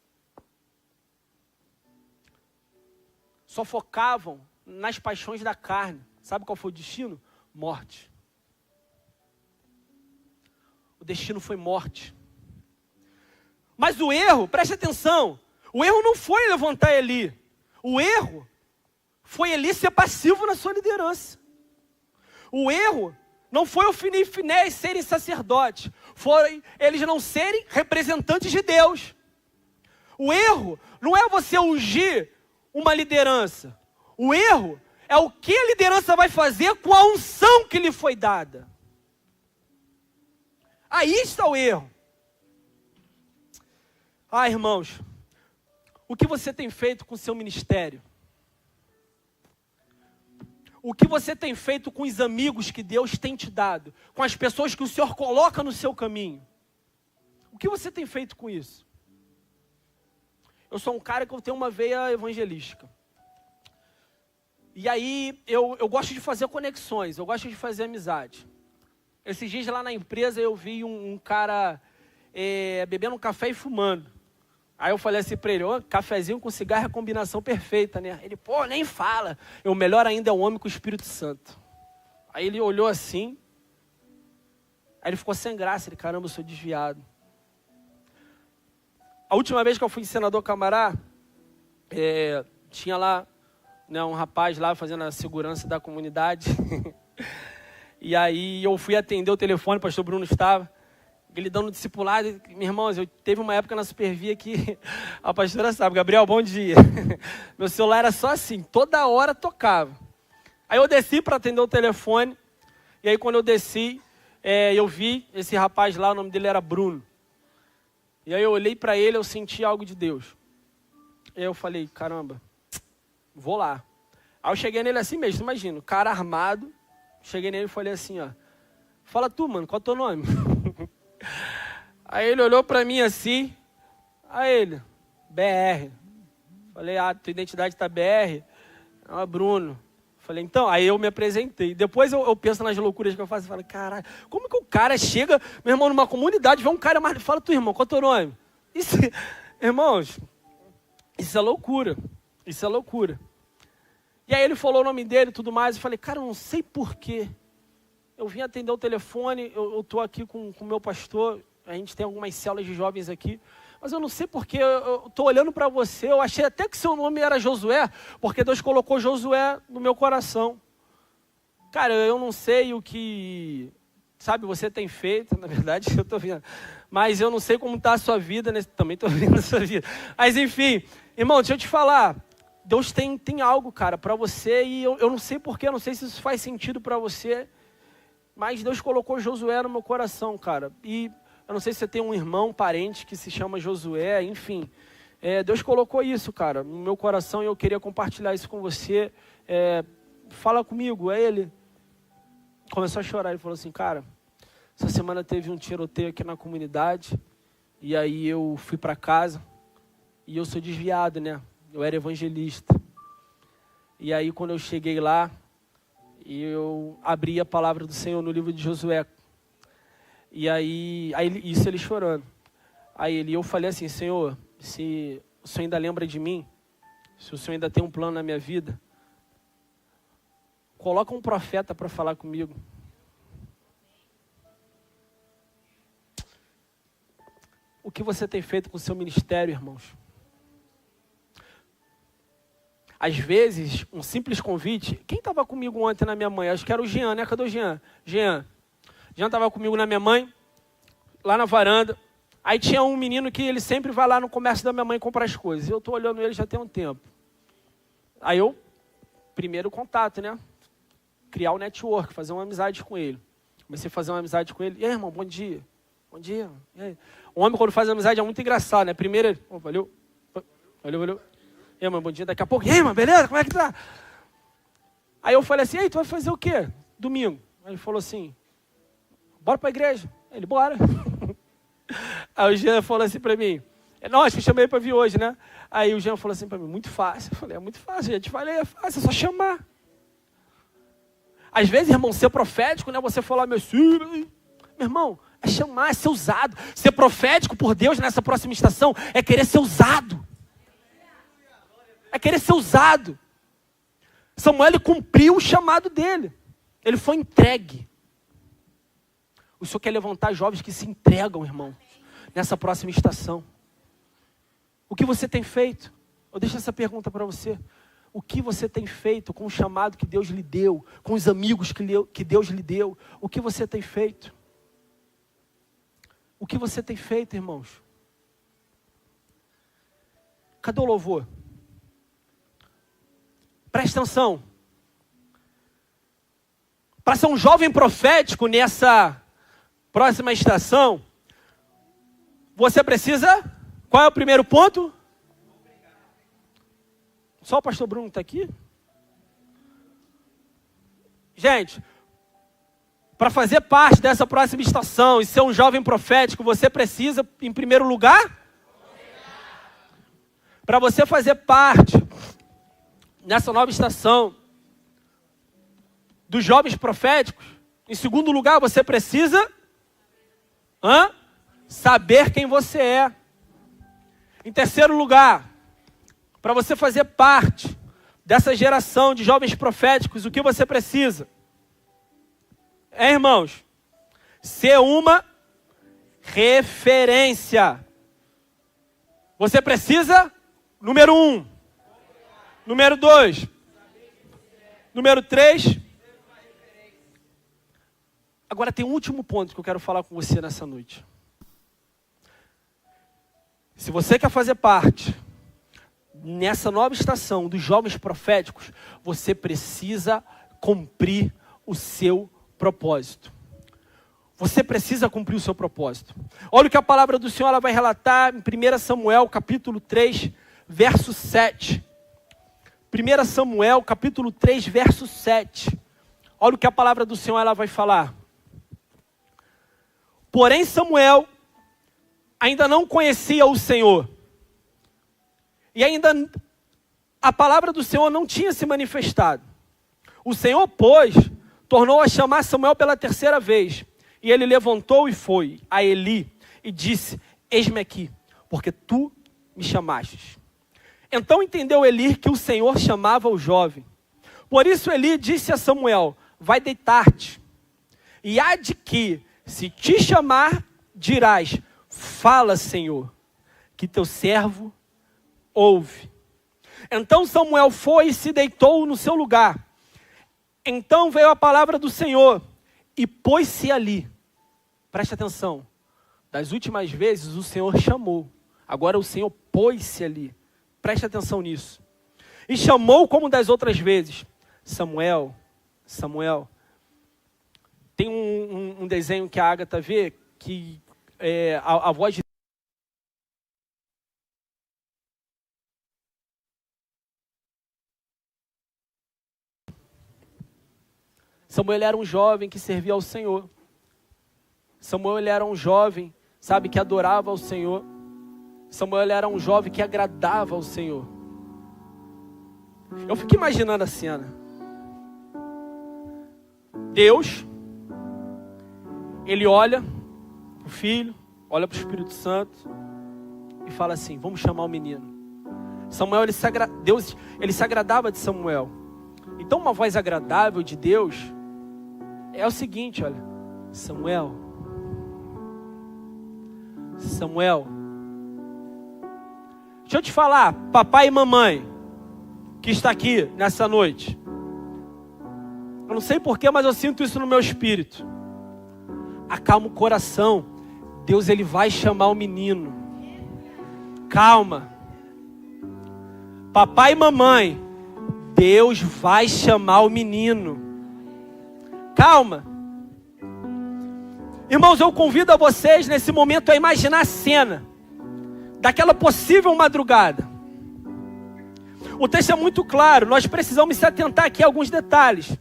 Só focavam nas paixões da carne. Sabe qual foi o destino? Morte. O destino foi morte. Mas o erro, preste atenção, o erro não foi levantar Eli. O erro foi Eli ser passivo na sua liderança. O erro não foi o Ofni e Finéias serem sacerdotes. Foi eles não serem representantes de Deus. O erro não é você ungir uma liderança. O erro é o que a liderança vai fazer com a unção que lhe foi dada. Aí está o erro. Ah, irmãos, o que você tem feito com o seu ministério? O que você tem feito com os amigos que Deus tem te dado? Com as pessoas que o Senhor coloca no seu caminho? O que você tem feito com isso? Eu sou um cara que eu tenho uma veia evangelística. E aí, eu gosto de fazer conexões, eu gosto de fazer amizade. Esses dias lá na empresa eu vi um cara bebendo um café e fumando. Aí eu falei assim para ele, cafezinho com cigarro é a combinação perfeita, né? Ele, nem fala. O melhor ainda é o homem com o Espírito Santo. Aí ele olhou assim, aí ele ficou sem graça, ele, caramba, eu sou desviado. A última vez que eu fui em Senador Camará, tinha lá, né, um rapaz lá fazendo a segurança da comunidade. E aí eu fui atender o telefone, o pastor Bruno estava, ele dando discipulado. Meus irmãos, teve uma época na Supervia que a pastora sabe, Gabriel, bom dia. Meu celular era só assim, toda hora tocava. Aí eu desci para atender o telefone, e aí quando eu desci, eu vi esse rapaz lá, o nome dele era Bruno. E aí eu olhei para ele, eu senti algo de Deus. E aí eu falei, caramba, vou lá. Aí eu cheguei nele assim mesmo, imagina, o cara armado, cheguei nele e falei assim, fala tu, mano, qual é o teu nome? Aí ele olhou pra mim assim, aí ele, BR. Falei, tua identidade tá BR? Bruno. Falei, então, aí eu me apresentei. Depois eu penso nas loucuras que eu faço e falo, caralho, como que o cara chega, meu irmão, numa comunidade, vê um cara mais, fala tu, irmão, qual é o teu nome? Isso, irmãos, isso é loucura, isso é loucura. E aí ele falou o nome dele e tudo mais, eu falei, cara, eu não sei porquê. Eu vim atender o telefone, eu estou aqui com o meu pastor, a gente tem algumas células de jovens aqui, mas eu não sei porquê, eu estou olhando para você, eu achei até que seu nome era Josué, porque Deus colocou Josué no meu coração. Cara, eu não sei o que, sabe, você tem feito, na verdade, eu estou vendo, Mas eu não sei como está a sua vida, né? Também estou vendo a sua vida. Mas enfim, irmão, deixa eu te falar. Deus tem algo, cara, para você. E eu não sei porquê, eu não sei se isso faz sentido para você. Mas Deus colocou Josué no meu coração, cara. E eu não sei se você tem um irmão, um parente que se chama Josué, enfim. Deus colocou isso, cara, no meu coração. E eu queria compartilhar isso com você. Fala comigo. Aí ele começou a chorar. Ele falou assim, cara, essa semana teve um tiroteio aqui na comunidade, e aí eu fui para casa, e eu sou desviado, né? Eu era evangelista. E aí quando eu cheguei lá, eu abri a palavra do Senhor no livro de Josué. E aí isso ele chorando. Eu falei assim, Senhor, se o Senhor ainda lembra de mim, se o Senhor ainda tem um plano na minha vida, coloca um profeta para falar comigo. O que você tem feito com o seu ministério, irmãos? Às vezes, um simples convite... Quem estava comigo ontem na minha mãe? Acho que era o Jean, né? Cadê o Jean? Jean estava comigo na minha mãe, lá na varanda. Aí tinha um menino que ele sempre vai lá no comércio da minha mãe comprar as coisas. Eu estou olhando ele já tem um tempo. Aí primeiro contato, né? Criar o network, fazer uma amizade com ele. Comecei a fazer uma amizade com ele. E aí, irmão, bom dia. Bom dia. E aí? O homem, quando faz amizade, é muito engraçado, né? Primeiro ele... valeu. E aí, mano, bom dia. Daqui a pouco... E aí, mano, beleza? Como é que tá? Aí eu falei assim, ei, tu vai fazer o quê? Domingo. Aí ele falou assim, bora pra igreja. Ele, bora. Aí o Jean falou assim pra mim, acho que eu chamei pra vir hoje, né? Aí o Jean falou assim pra mim, muito fácil. Eu falei, é muito fácil, já te falei, é fácil, é só chamar. Às vezes, irmão, ser profético, né? Você falar, meu irmão, é chamar, é ser usado. Ser profético por Deus nessa próxima estação é querer ser usado. É querer ser usado. Samuel, ele cumpriu o chamado dele. Ele foi entregue. O Senhor quer levantar jovens que se entregam, irmão, nessa próxima estação. O que você tem feito? Eu deixo essa pergunta para você. O que você tem feito com o chamado que Deus lhe deu? Com os amigos que Deus lhe deu? O que você tem feito? O que você tem feito, irmãos? Cadê o louvor? Presta atenção. Para ser um jovem profético nessa próxima estação, você precisa... Qual é o primeiro ponto? Só o pastor Bruno está aqui? Gente, para fazer parte dessa próxima estação e ser um jovem profético, você precisa, em primeiro lugar, para você fazer parte nessa nova estação dos jovens proféticos, em segundo lugar, você precisa saber quem você é. Em terceiro lugar, para você fazer parte dessa geração de jovens proféticos, o que você precisa? Irmãos, ser uma referência. Você precisa, número 1. Número 2. Número 3. Agora tem um último ponto que eu quero falar com você nessa noite. Se você quer fazer parte nessa nova estação dos jovens proféticos, você precisa cumprir o seu propósito. Você precisa cumprir o seu propósito. Olha o que a palavra do Senhor ela vai relatar em 1 Samuel, capítulo 3, verso 7. 1 Samuel, capítulo 3, verso 7. Olha o que a palavra do Senhor ela vai falar. Porém, Samuel ainda não conhecia o Senhor. E ainda a palavra do Senhor não tinha se manifestado. O Senhor, pois, tornou a chamar Samuel pela terceira vez. E ele levantou e foi a Eli e disse, eis-me aqui, porque tu me chamaste. Então entendeu Eli que o Senhor chamava o jovem. Por isso Eli disse a Samuel, vai deitar-te. E há de que, se te chamar, dirás, fala, Senhor, que teu servo ouve. Então Samuel foi e se deitou no seu lugar. Então veio a palavra do Senhor e pôs-se ali. Preste atenção. Das últimas vezes o Senhor chamou. Agora o Senhor pôs-se ali. Preste atenção nisso. E chamou como das outras vezes. Samuel, Samuel. Tem um desenho que a Agatha vê, que a voz de Samuel era um jovem que servia ao Senhor. Samuel ele era um jovem, sabe, que adorava ao Senhor. Samuel ele era um jovem que agradava ao Senhor. Eu fico imaginando a cena. Deus, ele olha para o Filho, olha para o Espírito Santo e fala assim: vamos chamar o menino. Samuel, Deus, ele se agradava de Samuel. Então uma voz agradável de Deus é o seguinte, olha: Samuel, Samuel. Deixa eu te falar, papai e mamãe que está aqui nessa noite. Eu não sei porquê, mas eu sinto isso no meu espírito. Acalma o coração. Deus, ele vai chamar o menino. Calma. Papai e mamãe, Deus vai chamar o menino. Calma. Irmãos, eu convido a vocês nesse momento a imaginar a cena daquela possível madrugada. O texto é muito claro, nós precisamos se atentar aqui a alguns detalhes.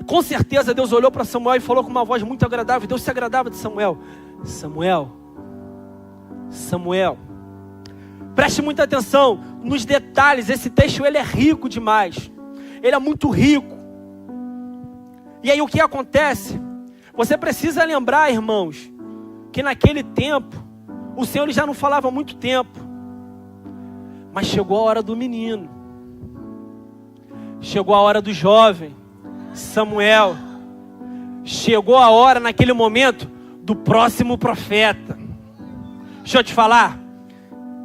Com certeza Deus olhou para Samuel e falou com uma voz muito agradável. Deus se agradava de Samuel. Samuel, Samuel. Preste muita atenção nos detalhes. Esse texto ele é rico demais. Ele é muito rico. E aí o que acontece? Você precisa lembrar, irmãos, que naquele tempo o Senhor ele já não falava há muito tempo. Mas chegou a hora do menino. Chegou a hora do jovem Samuel. Chegou a hora naquele momento do próximo profeta. Deixa eu te falar.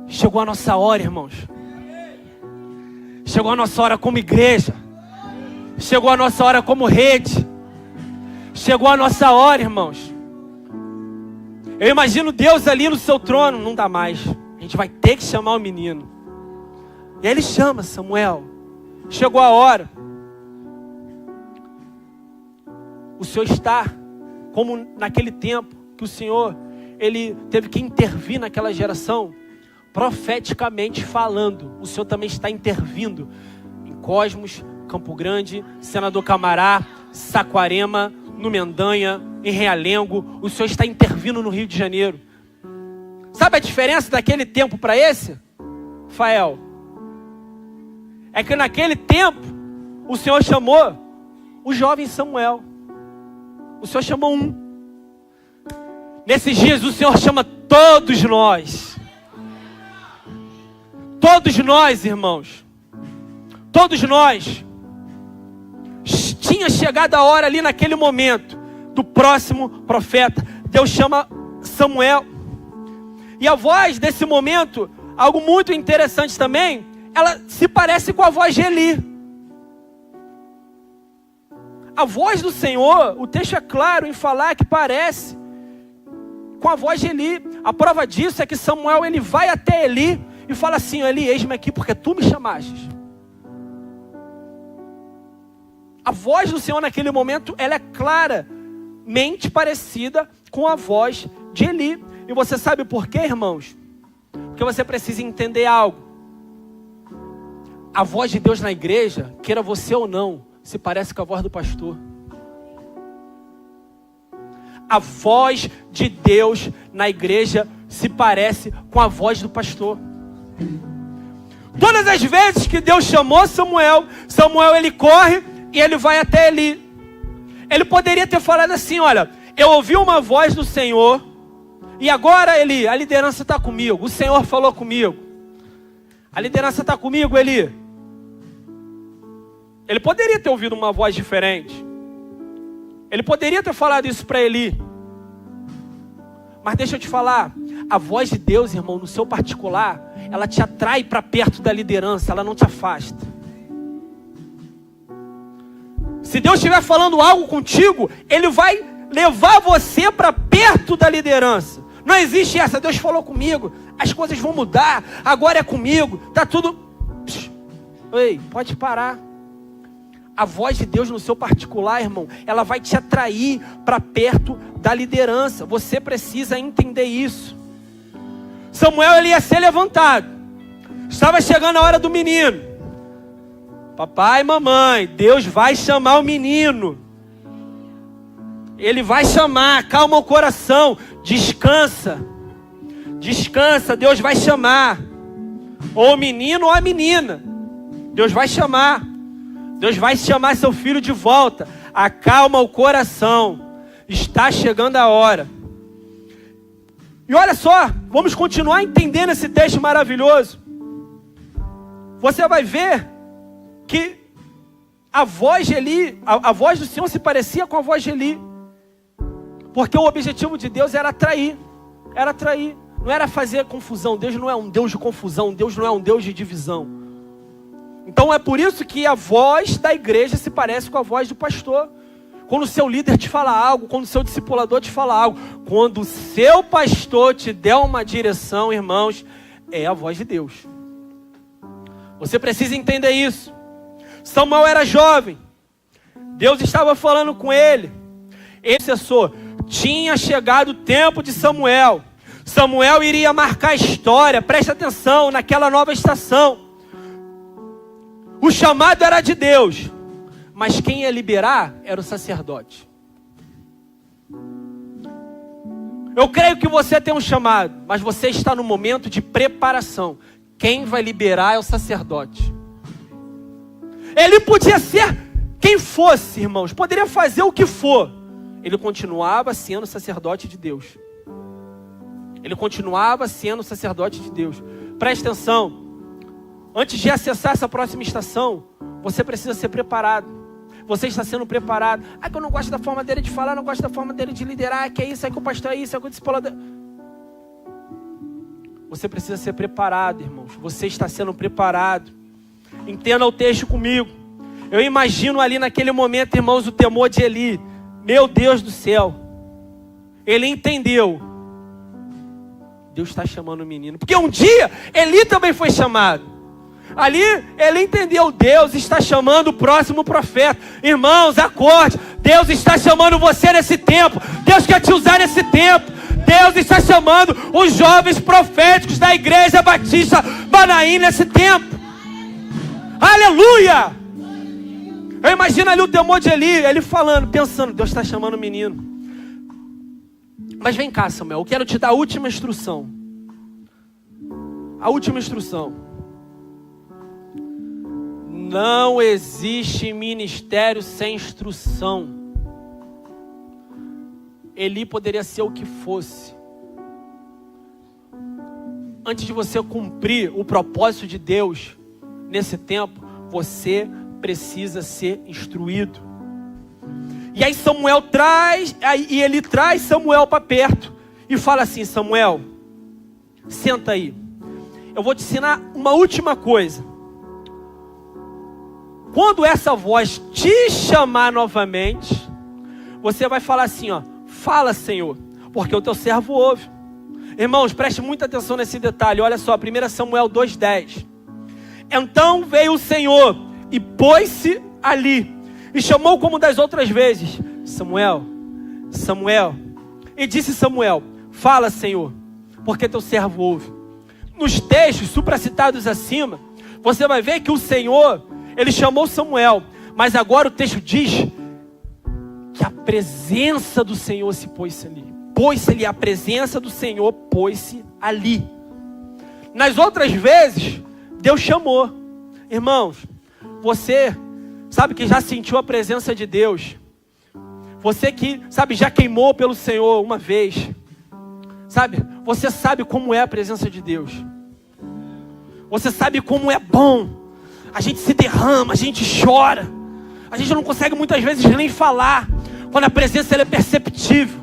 Chegou a nossa hora, irmãos. Chegou a nossa hora como igreja. Chegou a nossa hora como rede. Chegou a nossa hora, irmãos. Eu imagino Deus ali no seu trono. Não dá mais. A gente vai ter que chamar o menino. E aí ele chama Samuel. Chegou a hora. O Senhor está como naquele tempo que o Senhor ele teve que intervir naquela geração, profeticamente falando. O Senhor também está intervindo em Cosmos, Campo Grande, Senador Camará, Saquarema, no Mendanha, em Realengo. O Senhor está intervindo no Rio de Janeiro. Sabe a diferença daquele tempo para esse, Fael? É que naquele tempo o Senhor chamou o jovem Samuel. O Senhor chamou um. Nesses dias o Senhor chama todos nós. Todos nós, irmãos. Todos nós. Tinha chegado a hora ali naquele momento do próximo profeta. Deus chama Samuel. E a voz desse momento, algo muito interessante também, ela se parece com a voz de Eli. A voz do Senhor, o texto é claro em falar que parece com a voz de Eli. A prova disso é que Samuel ele vai até Eli e fala assim: Eli, eis-me aqui porque tu me chamaste. A voz do Senhor naquele momento, ela é claramente parecida com a voz de Eli. E você sabe por quê, irmãos? Porque você precisa entender algo. A voz de Deus na igreja, queira você ou não, se parece com a voz do pastor. A voz de Deus na igreja se parece com a voz do pastor. Todas as vezes que Deus chamou Samuel, Samuel ele corre e ele vai até Eli. Ele poderia ter falado assim: olha, eu ouvi uma voz do Senhor e agora Eli, a liderança está comigo. O Senhor falou comigo. A liderança está comigo, Eli. Ele poderia ter ouvido uma voz diferente. Ele poderia ter falado isso para Eli. Mas deixa eu te falar, a voz de Deus, irmão, no seu particular, ela te atrai para perto da liderança, ela não te afasta. Se Deus estiver falando algo contigo, Ele vai levar você para perto da liderança. Não existe essa, Deus falou comigo, as coisas vão mudar, agora é comigo, tá tudo... Ei, pode parar. A voz de Deus no seu particular, irmão, ela vai te atrair para perto da liderança. Você precisa entender isso. Samuel, ele ia ser levantado. Estava chegando a hora do menino. Papai e mamãe, Deus vai chamar o menino. Ele vai chamar, calma o coração, descansa. Descansa, Deus vai chamar. Ou o menino ou a menina. Deus vai chamar. Deus vai chamar seu filho de volta. Acalma o coração. Está chegando a hora. E olha só, vamos continuar entendendo esse texto maravilhoso. Você vai ver que a voz de Eli, a voz do Senhor se parecia com a voz de Eli. Porque o objetivo de Deus era atrair. Era atrair. Não era fazer confusão. Deus não é um Deus de confusão. Deus não é um Deus de divisão. Então é por isso que a voz da igreja se parece com a voz do pastor. Quando o seu líder te fala algo, quando o seu discipulador te fala algo, quando o seu pastor te der uma direção, irmãos, é a voz de Deus. Você precisa entender isso. Samuel era jovem. Deus estava falando com ele. Esse assessor, tinha chegado o tempo de Samuel. Samuel iria marcar a história, presta atenção, naquela nova estação. O chamado era de Deus, mas quem ia liberar era o sacerdote. Eu creio que você tem um chamado, mas você está no momento de preparação. Quem vai liberar é o sacerdote. Ele podia ser quem fosse, irmãos, poderia fazer o que for. Ele continuava sendo sacerdote de Deus. Ele continuava sendo sacerdote de Deus. Preste atenção. Antes de acessar essa próxima estação, você precisa ser preparado. Você está sendo preparado. Ah, que eu não gosto da forma dele de falar, não gosto da forma dele de liderar, que é isso, é que o pastor é isso, é que o discipulador... Você precisa ser preparado, irmãos. Você está sendo preparado. Entenda o texto comigo. Eu imagino ali naquele momento, irmãos, o temor de Eli. Meu Deus do céu. Ele entendeu. Deus está chamando o menino. Porque um dia, Eli também foi chamado. Ali, ele entendeu, Deus está chamando o próximo profeta. Irmãos, acorde. Deus está chamando você nesse tempo. Deus quer te usar nesse tempo. Deus está chamando os jovens proféticos da Igreja Batista Manaim nesse tempo. Aleluia! Eu imagino ali o temor de Eli, ele falando, pensando, Deus está chamando o menino. Mas vem cá, Samuel, eu quero te dar a última instrução. A última instrução. Não existe ministério sem instrução. Eli poderia ser o que fosse. Antes de você cumprir o propósito de Deus nesse tempo, você precisa ser instruído. E aí Eli traz Samuel para perto e fala assim: Samuel, senta aí. Eu vou te ensinar uma última coisa. Quando essa voz te chamar novamente, você vai falar assim, ó: fala, Senhor, porque o teu servo ouve. Irmãos, preste muita atenção nesse detalhe. Olha só, 1 Samuel 2,10. Então veio o Senhor e pôs-se ali, e chamou como das outras vezes: Samuel, Samuel. E disse Samuel: fala, Senhor, porque teu servo ouve. Nos textos supracitados acima, você vai ver que o Senhor, ele chamou Samuel, mas agora o texto diz que a presença do Senhor se pôs-se ali. Pôs-se ali, a presença do Senhor pôs-se ali. Nas outras vezes, Deus chamou. Irmãos, você sabe que já sentiu a presença de Deus. Você que, sabe, já queimou pelo Senhor uma vez. Sabe, você sabe como é a presença de Deus. Você sabe como é bom. A gente se derrama, a gente chora. A gente não consegue muitas vezes nem falar, quando a presença ela é perceptível.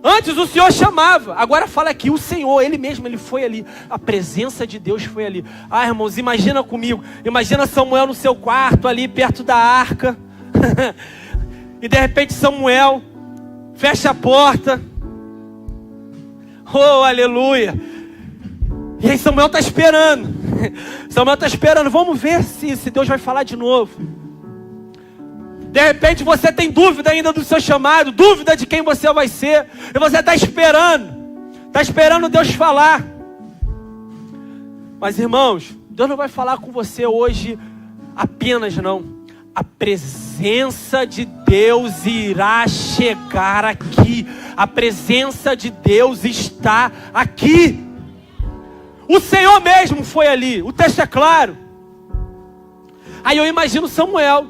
Antes o Senhor chamava, agora fala aqui, o Senhor, Ele mesmo, Ele foi ali. A presença de Deus foi ali. Ah, irmãos, imagina comigo. Imagina Samuel no seu quarto ali, perto da arca. E de repente Samuel fecha a porta. Oh, aleluia. E aí Samuel está esperando. Samuel está esperando. Vamos ver se Deus vai falar de novo. De repente você tem dúvida ainda do seu chamado, dúvida de quem você vai ser. E você está esperando. Está esperando Deus falar. Mas irmãos, Deus não vai falar com você hoje apenas não. A presença de Deus irá chegar aqui. A presença de Deus está aqui. O Senhor mesmo foi ali. O texto é claro. Aí eu imagino Samuel.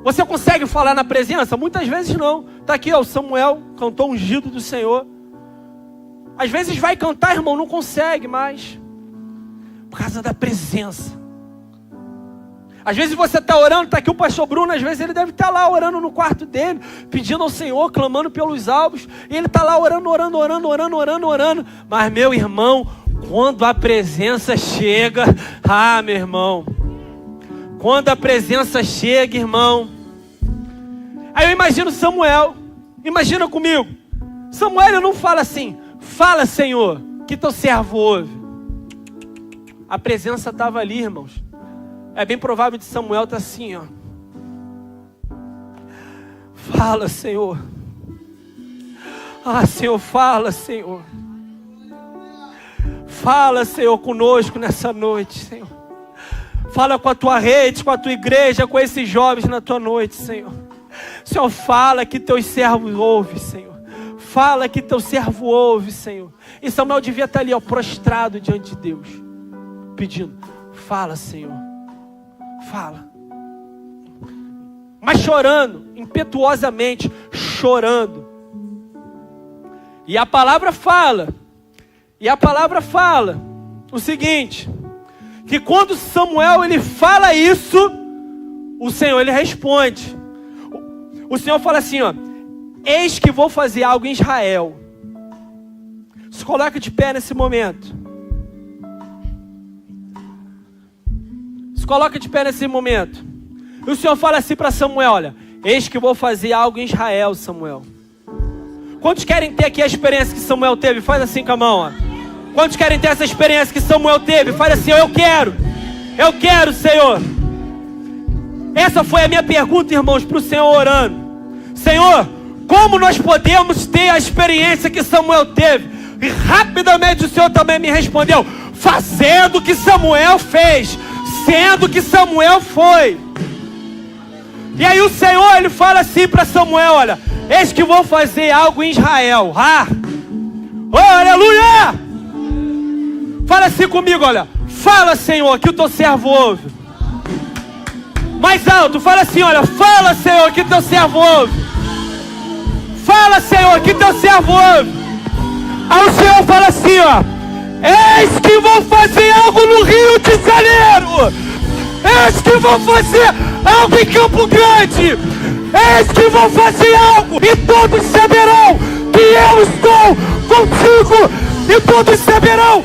Você consegue falar na presença? Muitas vezes não. Está aqui, ó, o Samuel cantou ungido do Senhor. Às vezes vai cantar, irmão, não consegue mais. Por causa da presença. Às vezes você está orando, está aqui o pastor Bruno, às vezes ele deve estar lá orando no quarto dele, pedindo ao Senhor, clamando pelos alvos, e ele está lá orando. Mas meu irmão, quando a presença chega, meu irmão, quando a presença chega, irmão, aí eu imagino Samuel, imagina comigo, Samuel não fala assim, fala Senhor, que teu servo ouve. A presença estava ali, irmãos. É bem provável de Samuel estar assim, ó. Fala, Senhor. Senhor, fala, Senhor. Fala, Senhor, conosco nessa noite, Senhor. Fala com a tua rede, com a tua igreja, com esses jovens na tua noite, Senhor. Senhor, fala que teus servos ouvem, Senhor. Fala que teu servo ouve, Senhor. E Samuel devia estar ali, ó, prostrado diante de Deus, pedindo, fala, Senhor. Fala. Mas chorando, impetuosamente, chorando. E a palavra fala o seguinte, que quando Samuel ele fala isso, o Senhor ele responde. O Senhor fala assim, ó, eis que vou fazer algo em Israel. Se coloca de pé nesse momento. Se coloca de pé nesse momento. E o Senhor fala assim para Samuel, olha, eis que vou fazer algo em Israel, Samuel. Quantos querem ter aqui a experiência que Samuel teve? Faz assim com a mão, ó. Quantos querem ter essa experiência que Samuel teve? Faz assim, ó, eu quero, Senhor. Essa foi a minha pergunta, irmãos, para o Senhor orando. Senhor, como nós podemos ter a experiência que Samuel teve? E rapidamente o Senhor também me respondeu, fazendo o que Samuel fez, sendo que Samuel foi. E aí o Senhor, ele fala assim para Samuel, olha, eis que vou fazer algo em Israel. Oh, aleluia! Fala assim comigo, olha, fala, Senhor, que o teu servo ouve. Mais alto, fala assim, olha, fala, Senhor, que teu servo ouve. Fala, Senhor, que teu servo ouve. Aí o Senhor fala assim, ó, eis que vou fazer algo no Rio de Janeiro. Eis que vou fazer algo em Campo Grande. Eis que vou fazer algo e todos saberão que eu estou contigo. E todos saberão